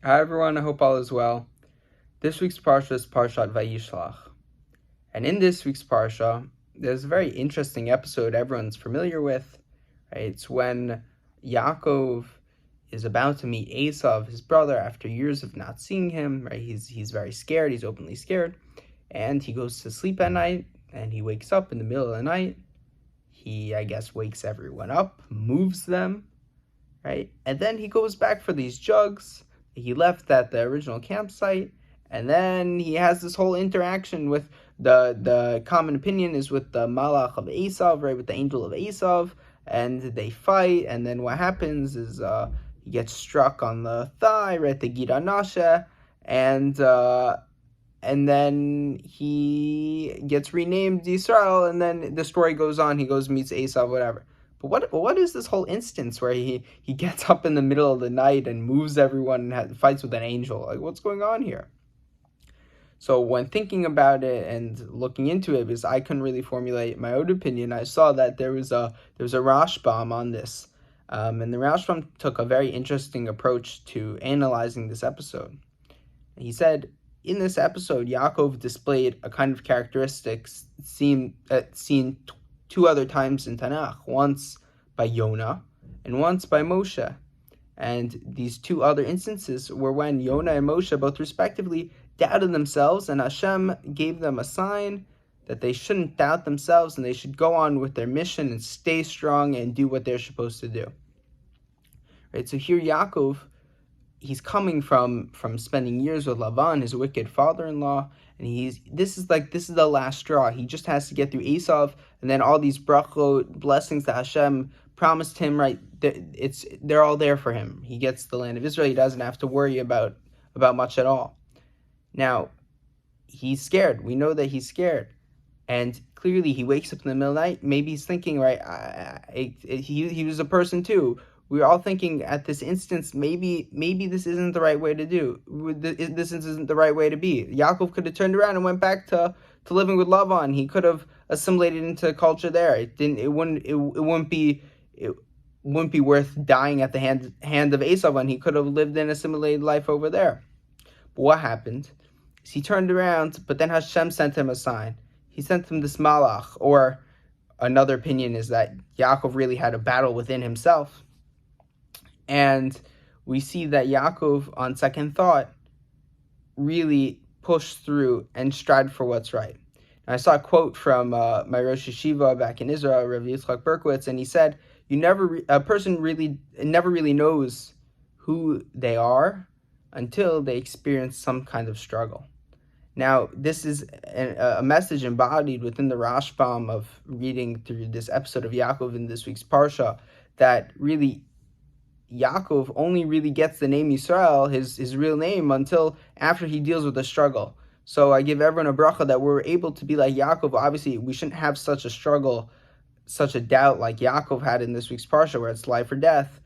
Hi everyone, I hope all is well. This week's Parsha is Parshat Vayishalch. And in this week's Parsha, there's a very interesting episode everyone's familiar with. Right? It's when Yaakov is about to meet Esav, his brother, after years of not seeing him. Right? He's very scared, he's openly scared. And he goes to sleep at night, and he wakes up in the middle of the night. He, I guess, wakes everyone up, moves them, right? And then he goes back for these jugs he left at the original campsite, and then he has this whole interaction with the common opinion is with the Malach of Esav, right, with the angel of Esav, and they fight, and then what happens is he gets struck on the thigh, right, the Gira Nasha, and then he gets renamed Yisrael, and then the story goes on, he goes meets Esav, whatever. But what is this whole instance where he gets up in the middle of the night and moves everyone and fights with an angel? Like, what's going on here? So when thinking about it and looking into it, because I couldn't really formulate my own opinion, I saw that there was a Rashbam on this, and the Rashbam took a very interesting approach to analyzing this episode. He said, in this episode, Yaakov displayed a kind of characteristics seen two other times in Tanakh, once by Yonah and once by Moshe. And these two other instances were when Yonah and Moshe both respectively doubted themselves, and Hashem gave them a sign that they shouldn't doubt themselves and they should go on with their mission and stay strong and do what they're supposed to do. Right? So here Yaakov, he's coming from spending years with Lavan, his wicked father-in-law, and this is the last straw. He just has to get through Esav, and then all these brachot blessings that Hashem promised him, right? They're all there for him. He gets the land of Israel. He doesn't have to worry about much at all. Now, he's scared. We know that he's scared, and clearly he wakes up in the middle of the night. Maybe he's thinking, right? He was a person too. We're all thinking at this instance, maybe this isn't the right way to do. This isn't the right way to be. Yaakov could have turned around and went back to living with Lavan. He could have assimilated into culture there. It wouldn't be worth dying at the hand of Esav, and he could have lived an assimilated life over there. But what happened is he turned around, but then Hashem sent him a sign. He sent him this malach, or another opinion is that Yaakov really had a battle within himself. And we see that Yaakov, on second thought, really pushed through and strived for what's right. And I saw a quote from my Rosh Yeshiva back in Israel, Rav Yitzchak Berkowitz, and he said, a person never really knows who they are until they experience some kind of struggle. Now, this is a message embodied within the Rashbam of reading through this episode of Yaakov in this week's Parsha, that really Yaakov only really gets the name Yisrael, his real name, until after he deals with the struggle. So I give everyone a bracha that we're able to be like Yaakov. Obviously, we shouldn't have such a struggle, such a doubt like Yaakov had in this week's Parsha, where it's life or death.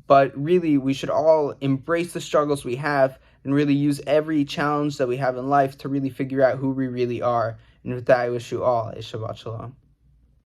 But really, we should all embrace the struggles we have and really use every challenge that we have in life to really figure out who we really are. And with that, I wish you all a Shabbat Shalom.